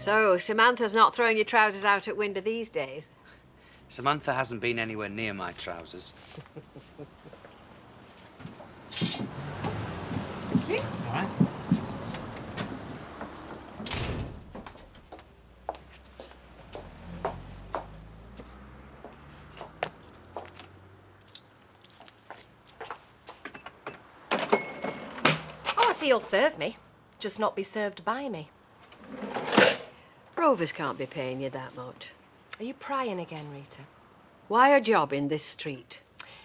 So, Samantha's not throwing your trousers out at window these days? Samantha hasn't been anywhere near my trousers. Thank you. All right. Oh, I see you'll serve me. Just not be served by me. Rovers can't be paying you that much. Are you prying again, Rita? Why a job in this street?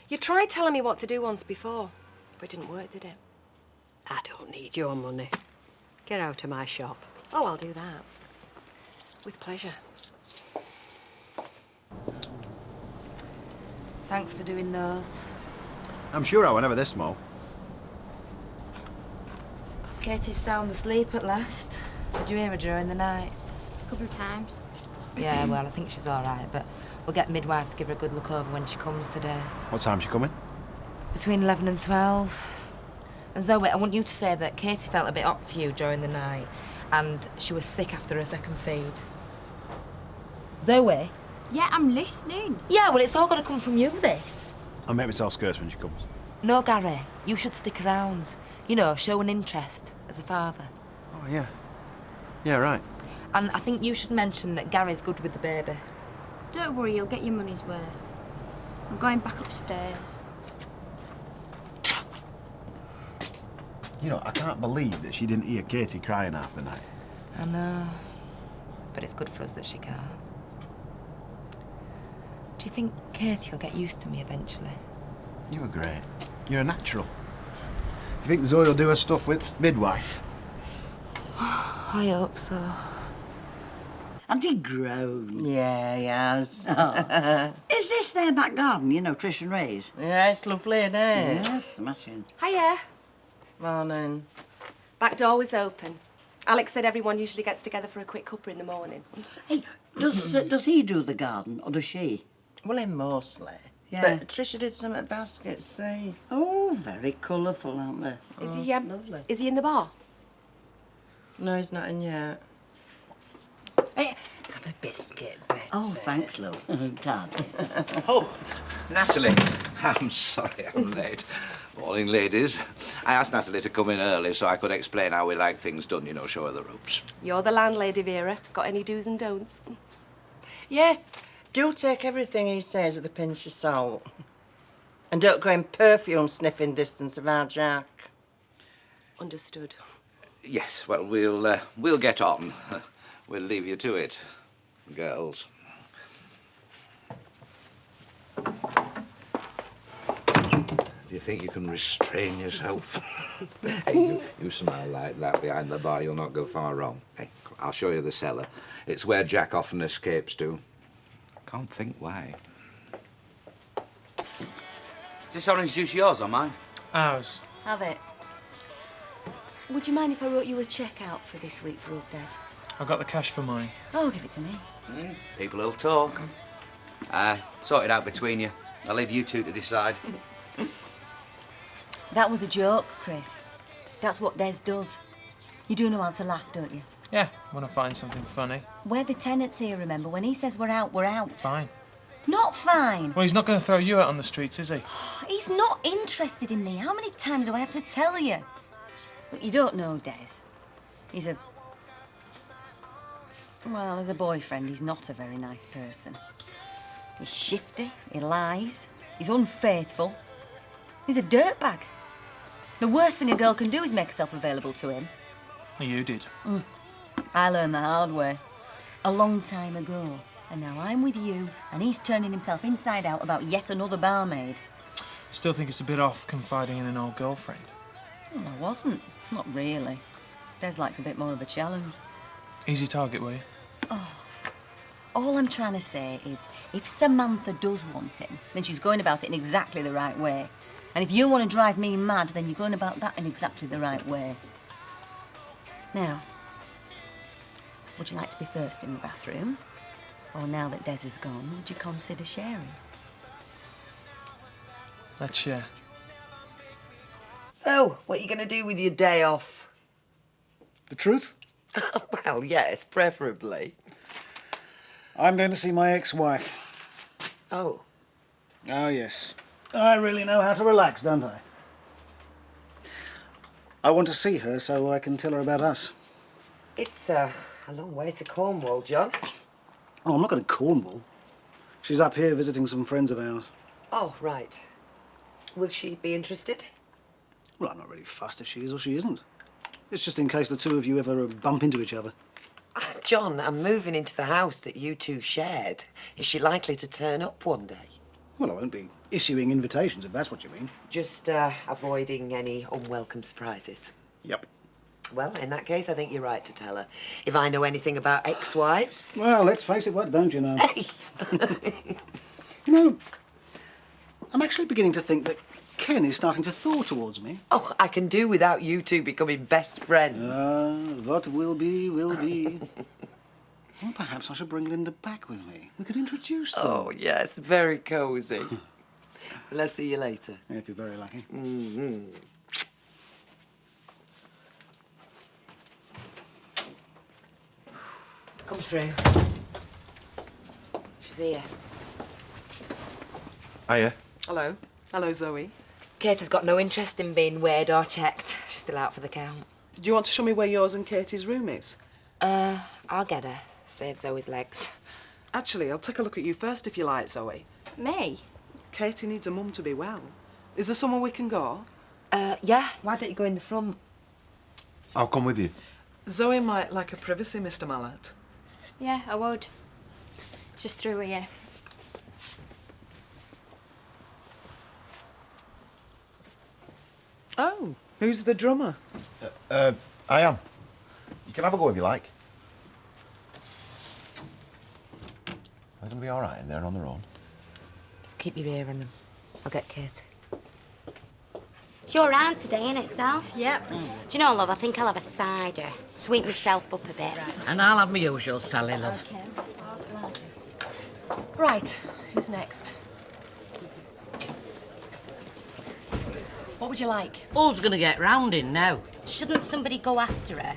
You tried telling me what to do once before, but it didn't work, did it? I don't need your money. Get out of my shop. Oh, I'll do that. With pleasure. Thanks for doing those. I'm sure I were never this small. Katie's sound asleep at last. Did you hear her during the night? A couple of times. Yeah, well, I think she's all right, but we'll get midwife to give her a good look over when she comes today. What time's she coming? Between 11 and 12. And Zoe, I want you to say that Katie felt a bit up to you during the night, and she was sick after her second feed. Zoe? Yeah, I'm listening. Yeah, well, it's all got to come from you, this. I'll make myself scarce when she comes. No, Gary, you should stick around. You know, show an interest as a father. Oh, yeah. Yeah, right. And I think you should mention that Gary's good with the baby. Don't worry, you'll get your money's worth. I'm going back upstairs. You know, I can't believe that she didn't hear Katie crying half the night. I know, but it's good for us that she can't. Do you think Katie will get used to me eventually? You were great. You're a natural. Do you think Zoe will do her stuff with midwife? I hope so. And he grown. Yeah, he has. Oh. Is this their back garden, you know, Trish and Ray's? Yeah, it's lovely, isn't it? Yes, smashing. Hiya. Morning. Back door was open. Alex said everyone usually gets together for a quick cuppa in the morning. Hey, does he do the garden, or does she? Well, him mostly. Yeah. But Tricia did some at baskets, see? Oh, very colourful, aren't they? Is Oh, he, lovely. Is he in the bar? No, he's not in yet. Hey, Have a biscuit, Betsy. oh, thanks, Lou. Dad. Oh, Natalie. I'm sorry I'm late. Morning, ladies. I asked Natalie to come in early so I could explain how we like things done, you know, show her the ropes. You're the landlady, Vera. Got any do's and don'ts? Yeah, do take everything he says with a pinch of salt. And don't go in perfume sniffing distance of our Jack. Understood. Yes, well, we'll get on. We'll leave you to it, girls. Do you think you can restrain yourself? Hey, you smile like that behind the bar, you'll not go far wrong. Hey, I'll show you the cellar. It's where Jack often escapes to. I can't think why. Is this orange juice yours or mine? Ours. Have it. Would you mind if I wrote you a cheque out for this week for us, Des? I got the cash for mine. Oh, give it to me. People will talk. Sort it out between you. I'll leave you two to decide. That was a joke, Chris. That's what Des does. You do know how to laugh, don't you? Yeah, when I find something funny. We're the tenants here, remember? When he says we're out, we're out. Fine. Not fine. Well, he's not going to throw you out on the streets, is he? He's not interested in me. How many times do I have to tell you? But you don't know Des. He's a... Well, as a boyfriend, he's not a very nice person. He's shifty, he lies, he's unfaithful. He's a dirtbag. The worst thing a girl can do is make herself available to him. You did. I learned the hard way. A long time ago. And now I'm with you, and he's turning himself inside out about yet another barmaid. Still think it's a bit off confiding in an old girlfriend. Well, I wasn't. Not really. Des likes a bit more of a challenge. Easy target, were you? All I'm trying to say is, if Samantha does want him, then she's going about it in exactly the right way. And if you want to drive me mad, then you're going about that in exactly the right way. Now, would you like to be first in the bathroom? Or now that Des is gone, would you consider sharing? Let's share. So, what are you going to do with your day off? The truth? Well, yes, preferably. I'm going to see my ex-wife. Oh. Oh, yes. I really know how to relax, don't I? I want to see her so I can tell her about us. It's a long way to Cornwall, John. Oh, I'm not going to Cornwall. She's up here visiting some friends of ours. Oh, right. Will she be interested? Well, I'm not really fussed if she is or she isn't. It's just in case the two of you ever bump into each other. John, I'm moving into the house that you two shared. Is she likely to turn up one day? Well, I won't be issuing invitations, if that's what you mean. Just avoiding any unwelcome surprises. Yep. Well, in that case, I think you're right to tell her. If I know anything about ex-wives... Well, let's face it, what don't you know? You know, I'm actually beginning to think that Ken is starting to thaw towards me. Oh, I can do without you two becoming best friends. What will be, will be. Well, perhaps I should bring Linda back with me. We could introduce them. Oh, yes, very cosy. Well, I'll see you later. If you're very lucky. Mm-hmm. Come through. She's here. Hiya. Hello. Hello, Zoe. Katie's got no interest in being weighed or checked. She's still out for the count. Do you want to show me where yours and Katie's room is? I'll get her. Save Zoe's legs. Actually, I'll take a look at you first if you like, Zoe. Me? Katie needs a mum to be well. Is there somewhere we can go? Yeah. Why don't you go in the front? I'll come with you. Zoe might like a privacy, Mr. Mallett. Yeah, I would. It's just through here. Oh, who's the drummer? I am. You can have a go if you like. They're going to be all right in there on their own. Just keep your ear on them. I'll get Katie. It's your round today, ain't it, Sal? Yep. Do you know, love, I think I'll have a cider. Sweet myself up a bit. And I'll have my usual Sally, love. Right, who's next? What would you like? Who's going to get round in now? Shouldn't somebody go after her?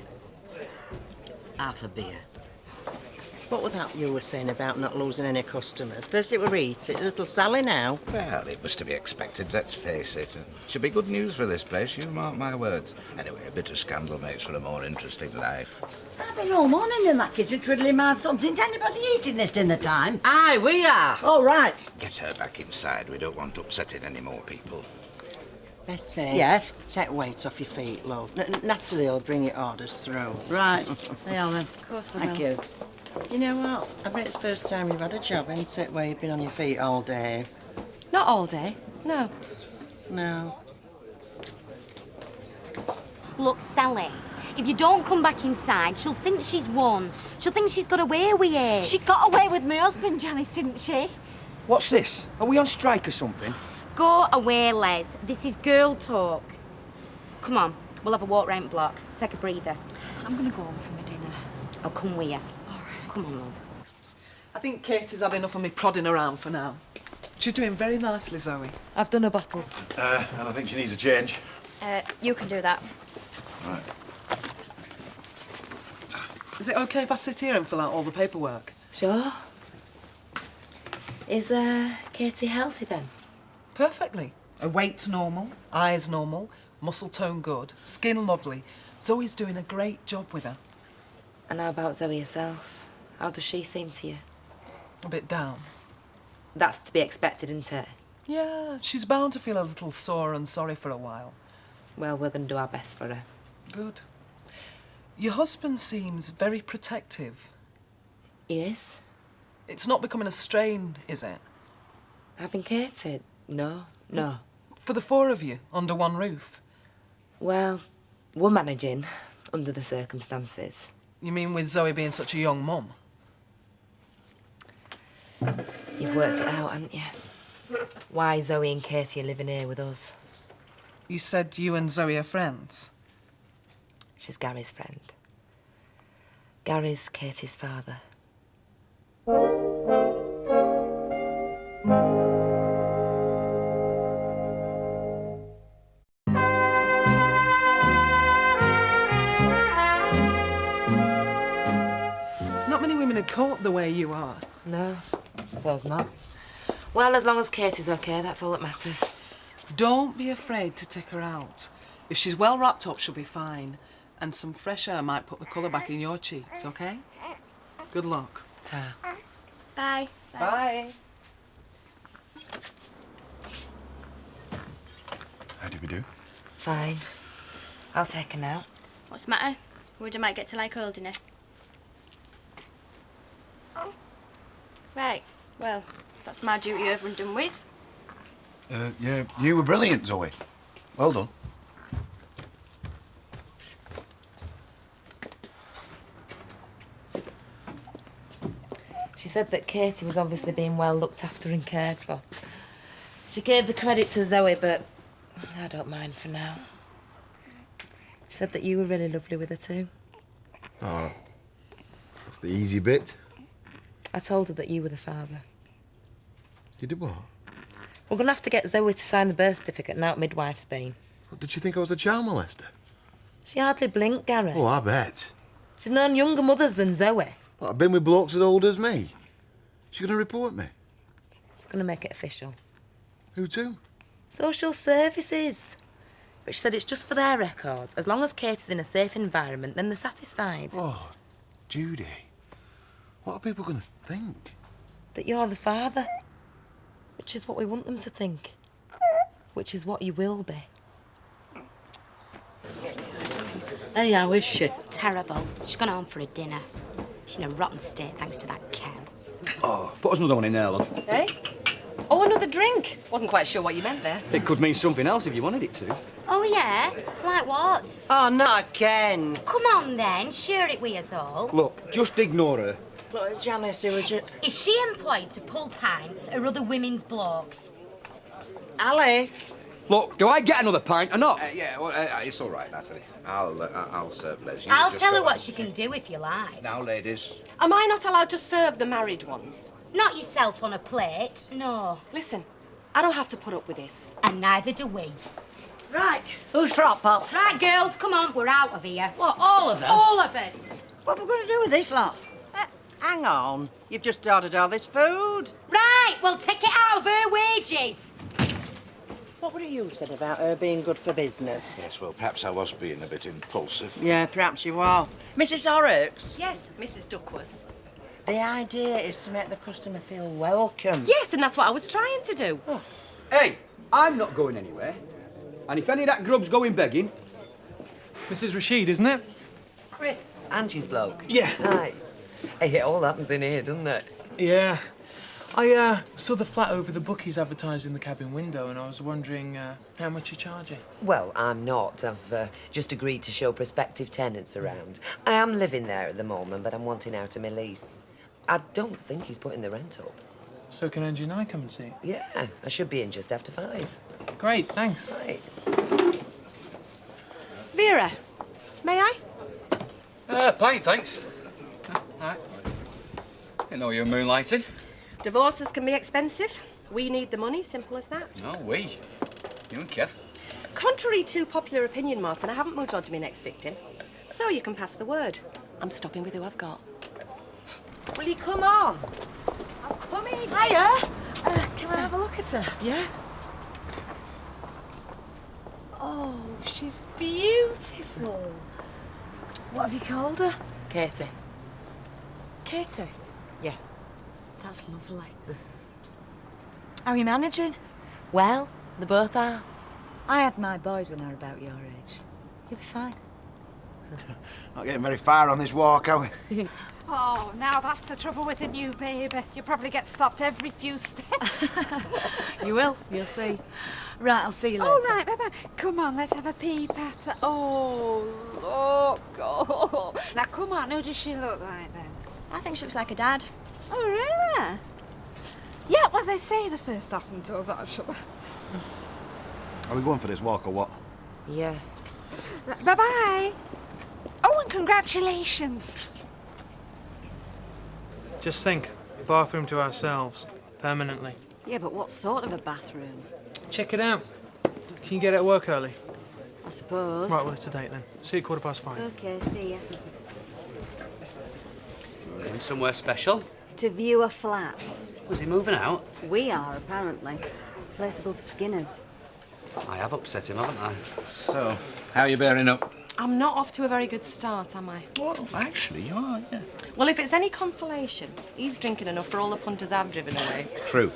Half a beer. What was that you were saying about not losing any customers? First it were Rita, it's little Sally now. Well, it was to be expected, let's face it. Should be good news for this place, you mark my words. Anyway, a bit of scandal makes for a more interesting life. I've been all morning in that kitchen twiddling my thumbs. Isn't anybody eating this dinner time? Aye, we are. All right. Get her back inside, we don't want upsetting any more people. Betty. Yes? Take weight off your feet, love. Natalie will bring your orders through. Right. They are then. Of course I Thank will. you. You know what? I bet it's the first time you've had a job, ain't it, where you've been on your feet all day? Not all day, no. No. Look, Sally, if you don't come back inside, she'll think she's won. She'll think she's got away with it. She got away with my husband, Janice, didn't she? What's this? Are we on strike or something? Go away, Les. This is girl talk. Come on, we'll have a walk round the block. Take a breather. I'm going to go home for my dinner. I'll come with you. All right. Come on, love. I think Katie's had enough of me prodding around for now. She's doing very nicely, Zoe. I've done a bottle. And I think she needs a change. You can do that. Right. Is it OK if I sit here and fill out all the paperwork? Sure. Is Katie healthy then? Perfectly. Her weight's normal, eyes normal, muscle tone good, skin lovely. Zoe's doing a great job with her. And how about Zoe herself? How does she seem to you? A bit down. That's to be expected, isn't it? Yeah, she's bound to feel a little sore and sorry for a while. Well, we're going to do our best for her. Good. Your husband seems very protective. He is? It's not becoming a strain, is it? Having Katie? No, no. For the four of you, under one roof? Well, we're managing, under the circumstances. You mean with Zoe being such a young mum? You've worked it out, haven't you? Why Zoe and Katie are living here with us. You said you and Zoe are friends? She's Gary's friend. Gary's Katie's father. in a court the way you are. No, I suppose not. Well, as long as Katie's okay, that's all that matters. Don't be afraid to take her out. If she's well wrapped up, she'll be fine. And some fresh air might put the colour back in your cheeks, okay? Good luck. Ta. Bye. Bye. How did we do? Fine. I'll take her now. What's the matter? Worried I might get to like holding her. Right, well, that's my duty over and done with. Yeah, you were brilliant, Zoe. Well done. She said that Katie was obviously being well looked after and cared for. She gave the credit to Zoe, but I don't mind for now. She said that you were really lovely with her too. Oh, that's the easy bit. I told her that you were the father. You did what? We're going to have to get Zoe to sign the birth certificate now midwife's been. What, did she think I was a child molester? She hardly blinked, Gary. Oh, I bet. She's known younger mothers than Zoe. But I've been with blokes as old as me. She's going to report me. It's going to make it official. Who to? Social services. But she said it's just for their records. As long as Katie's in a safe environment, then they're satisfied. Oh, Judy. What are people going to think? That you're the father. Which is what we want them to think. Which is what you will be. Hey, how is she? Terrible. She's gone home for a dinner. She's in a rotten state thanks to that cow. Oh, put us another one in there, love. Hey? Oh, another drink. Wasn't quite sure what you meant there. It could mean something else if you wanted it to. Oh, yeah? Like what? Oh, not again. Come on, then. Share it with us all. Look, just ignore her. Look, Janice, who was just... Is she employed to pull pints or other women's blokes? Alec. Look, do I get another pint or not? Yeah, well, it's all right, Natalie. I'll serve Les. You I'll just tell her go what on. she can do if you like. Now, ladies. Am I not allowed to serve the married ones? Not yourself on a plate, no. Listen, I don't have to put up with this. And neither do we. Right, who's for hot pot? Right, girls, come on, we're out of here. What, all of us? All of us. What are we going to do with this lot? Hang on. You've just ordered all this food. Right, well, take it out of her wages. What were it you said about her being good for business? Yes, well, perhaps I was being a bit impulsive. Yeah, perhaps you are. Mrs. Horrocks? Yes, Mrs. Duckworth. The idea is to make the customer feel welcome. Yes, and that's what I was trying to do. Oh. Hey, I'm not going anywhere. And if any of that grub's going begging... Mrs. Rashid, isn't it? Chris, Angie's bloke. Yeah. Aye. Hey, it all happens in here, doesn't it? Yeah. I saw the flat over the bookies advertised in the cabin window, and I was wondering how much you're charging. Well, I'm not. I've just agreed to show prospective tenants around. I am living there at the moment, but I'm wanting out of my lease. I don't think he's putting the rent up. So can Angie and I come and see? Yeah, I should be in just after 5. Great, thanks. Right. Vera, may I? Pint, thanks. Right. Didn't know you were moonlighting. Divorces can be expensive. We need the money, simple as that. No, we. You and Kev. Contrary to popular opinion, Martin, I haven't moved on to my next victim. So you can pass the word. I'm stopping with who I've got. Will you come on? I'm coming. Hiya. Can I have a look at her? Yeah? Oh, she's beautiful. What have you called her? Katie. Katie. Yeah. That's lovely. How are you managing? Well, they both are. I had my boys when I were about your age. You'll be fine. Not getting very far on this walk, are we? Oh, now that's the trouble with a new baby. You probably get stopped every few steps. You will. You'll see. Right, I'll see you later. All right, bye-bye. Come on, let's have a peep at her. Oh, look. Oh. Now, come on, who does she look like, then? I think she looks like a dad. Oh, really? Yeah, well, they say the first often does, actually. Are we going for this walk or what? Yeah. Right, bye-bye. Oh, and congratulations. Just think, bathroom to ourselves, permanently. Yeah, but what sort of a bathroom? Check it out. Can you get at work early? I suppose. Right, well, it's a date then. See you at 5:15. Okay, see ya. Going somewhere special? To view a flat. Was he moving out? We are, apparently. Place above Skinner's. I have upset him, haven't I? So, how are you bearing up? I'm not off to a very good start, am I? Well, actually, you are, yeah. Well, if it's any consolation, he's drinking enough for all the punters I've driven away. True.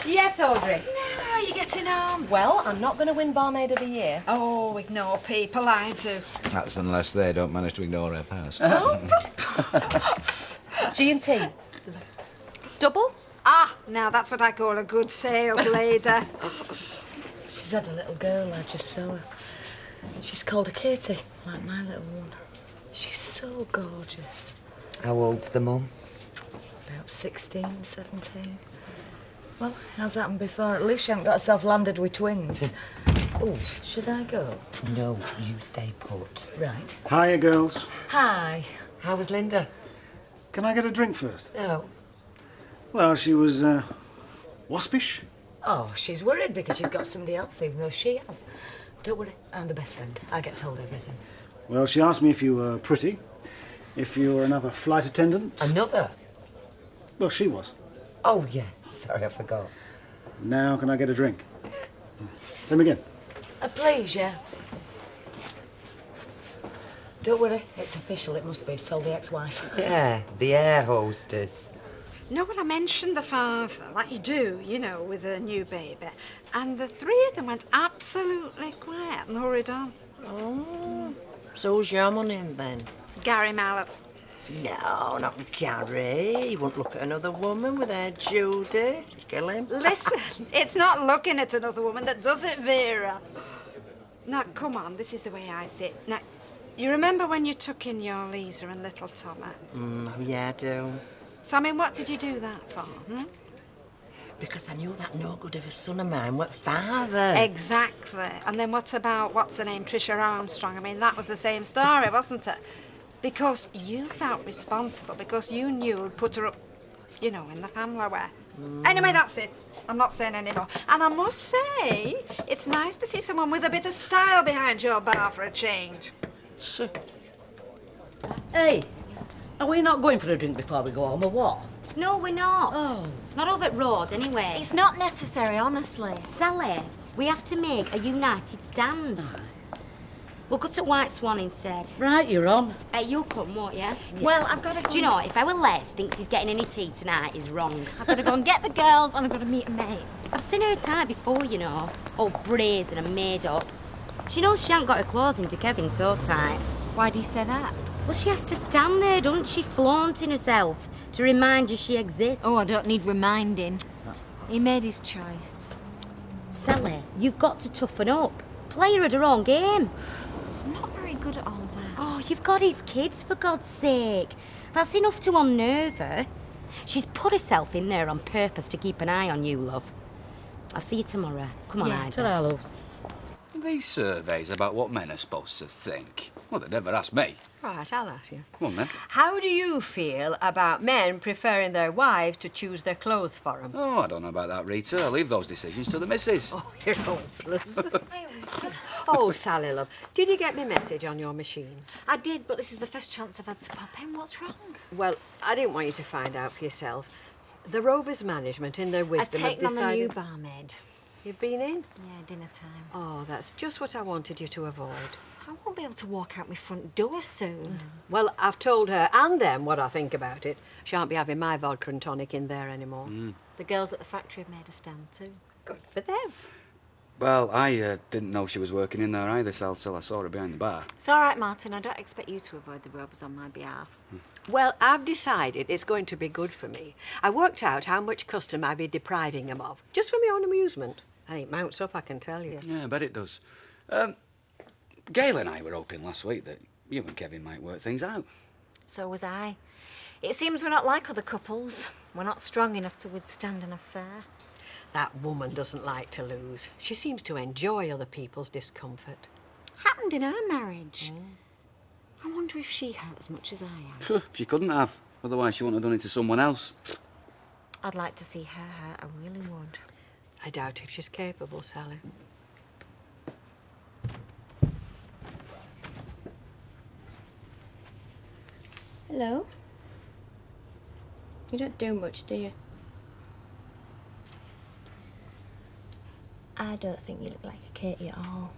Yes, Audrey. Now, how are you getting on? Well, I'm not going to win Barmaid of the Year. Oh, ignore people, I do. That's unless they don't manage to ignore her past. G&T. Double? Ah, now that's what I call a good sales lady. She's had a little girl, I just saw her. She's called her Katie, like my little one. She's so gorgeous. How old's the mum? About 16, 17. Well, how's happened before? At least she hasn't got herself landed with twins. Oh, should I go? No, you stay put. Right. Hiya, girls. Hi. How was Linda? Can I get a drink first? No. Well, she was, waspish. Oh, she's worried because you've got somebody else, even though she has. Don't worry, I'm the best friend. I get told everything. Well, she asked me if you were pretty, if you were another flight attendant. Another? Well, she was. Oh, yeah. Sorry, I forgot. Now, can I get a drink? Same again. Please, yeah. Don't worry, it's official, it must be. It's told the ex-wife. Yeah, the air hostess. No, well, I mentioned the father, like you do, you know, with a new baby. And the three of them went absolutely quiet and hurried on. Oh, so's your money then? Gary Mallet. No, not Gary. He won't look at another woman with her Judy. Kill him. Listen, it's not looking at another woman that does it, Vera. Now, come on, this is the way I see it. Now, you remember when you took in your Lisa and little Tommy? Yeah, I do. So, I mean, what did you do that for, Because I knew that no good of a son of mine were father. Exactly. And then what about, what's her name, Tricia Armstrong? I mean, that was the same story, wasn't it? Because you felt responsible, because you knew you'd put her up, you know, in the family way. Anyway, that's it. I'm not saying any more. And I must say, it's nice to see someone with a bit of style behind your bar for a change. Hey, are we not going for a drink before we go home, or what? No, we're not. Oh. Not over at Road, anyway. It's not necessary, honestly. Sally, we have to make a united stand. We'll go to White Swan instead. Right, you're on. You'll come, won't you? Well, I've got to go. Do you know, if our Les thinks he's getting any tea tonight, he's wrong. I've got to go and get the girls and I've got to meet a mate. I've seen her tight before, you know. All brazen and made up. She knows she ain't got her claws into Kevin so tight. Why do you say that? Well, she has to stand there, doesn't she, flaunting herself to remind you she exists. Oh, I don't need reminding. He made his choice. Sally, you've got to toughen up. Play her at her own game. I'm not very good at all that. Oh, you've got his kids, for God's sake. That's enough to unnerve her. She's put herself in there on purpose to keep an eye on you, love. I'll see you tomorrow. Come on, Ida. Ta-ra, love. These surveys about what men are supposed to think. Well, they never asked me. Right, I'll ask you. Come on, then. How do you feel about men preferring their wives to choose their clothes for them? Oh, I don't know about that, Rita. I leave those decisions to the missus. Oh, you're hopeless. Oh, Sally, love, did you get my message on your machine? I did, but this is the first chance I've had to pop in. What's wrong? Well, I didn't want you to find out for yourself. The Rovers management, in their wisdom, I've have taken on a new decided... barmaid. You've been in? Yeah, dinner time. Oh, that's just what I wanted you to avoid. I won't be able to walk out my front door soon. Well, I've told her and them what I think about it. Shan't be having my vodka and tonic in there anymore. The girls at the factory have made a stand too. Good for them. Well, I didn't know she was working in there either, Sal, till I saw her behind the bar. It's all right, Martin. I don't expect you to avoid the Rovers on my behalf. Well, I've decided it's going to be good for me. I worked out how much custom I'd be depriving them of, just for my own amusement. And it mounts up, I can tell you. Yeah, I bet it does. Gail and I were hoping last week that you and Kevin might work things out. So was I. It seems we're not like other couples. We're not strong enough to withstand an affair. That woman doesn't like to lose. She seems to enjoy other people's discomfort. Happened in her marriage. I wonder if she hurt as much as I am. She couldn't have. Otherwise, she wouldn't have done it to someone else. I'd like to see her hurt. I really would. I doubt if she's capable, Sally. Hello. You don't do much, do you? I don't think you look like a Katie at all.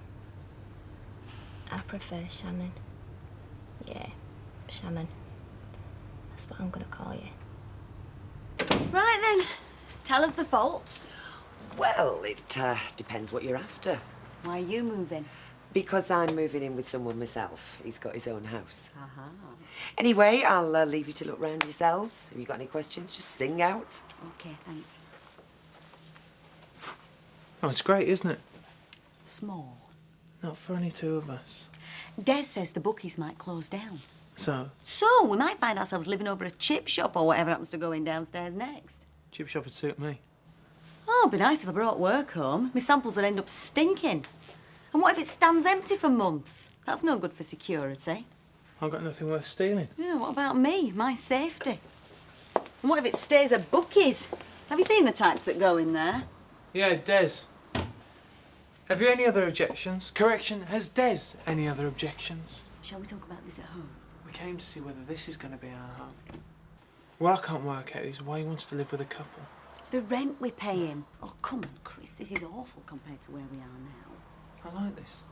I prefer Shannon. Yeah, Shannon. That's what I'm gonna call you. Right then, tell us the faults. Well, it depends what you're after. Why are you moving? Because I'm moving in with someone myself. He's got his own house. Aha. Anyway, I'll leave you to look round yourselves. If you've got any questions, just sing out. Okay, thanks. Oh, it's great, isn't it? Small. Not for any two of us. Des says the bookies might close down. So, So, we might find ourselves living over a chip shop or whatever happens to go in downstairs next. chip shop would suit me. Oh, it'd be nice if I brought work home. My samples would end up stinking. And what if it stands empty for months? That's no good for security. I've got nothing worth stealing. Yeah, what about me? My safety? And what if it stays at bookies? Have you seen the types that go in there? Yeah, Des. Have you any other objections? Correction, has Des any other objections? Shall we talk about this at home? We came to see whether this is going to be our home. What I can't work out is why he wants to live with a couple. The rent we're paying. Oh, come on, Chris. This is awful compared to where we are now. I like this.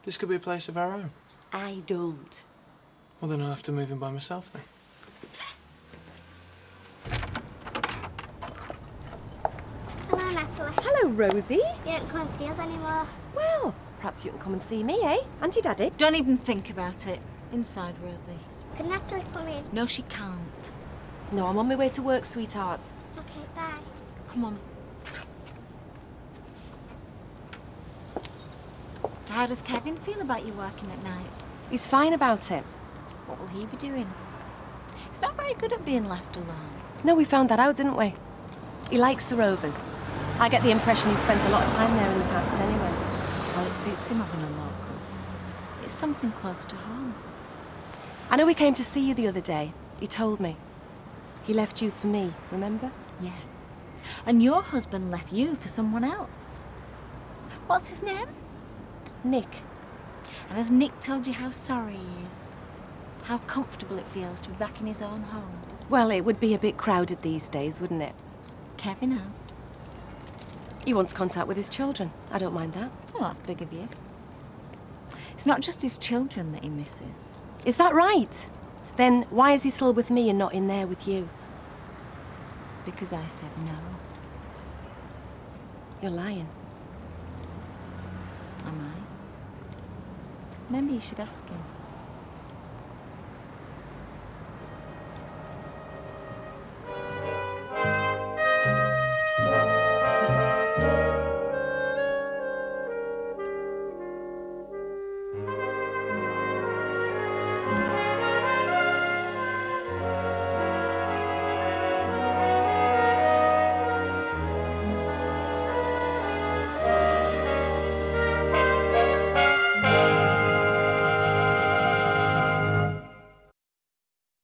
This could be a place of our own. I don't. Well, then I'll have to move in by myself then. Hello, Natalie. Hello, Rosie. You don't come and see us anymore. Well, perhaps you can come and see me, eh? And your daddy. Don't even think about it. Inside, Rosie. Can Natalie come in? No, she can't. No, I'm on my way to work, sweetheart. Okay, bye. Come on. So how does Kevin feel about you working at nights? He's fine about it. What will he be doing? He's not very good at being left alone. No, we found that out, didn't we? He likes the Rovers. I get the impression he's spent a lot of time there in the past anyway. Well, it suits him having a local. It's something close to home. I know he came to see you the other day. He told me. He left you for me, remember? Yeah. And your husband left you for someone else. What's his name? Nick. And has Nick told you how sorry he is? How comfortable it feels to be back in his own home? Well, it would be a bit crowded these days, wouldn't it? Kevin has. He wants contact with his children. I don't mind that. Well, that's big of you. It's not just his children that he misses. Is that right? Then why is he still with me and not in there with you? Because I said no. You're lying. Am I? Maybe you should ask him.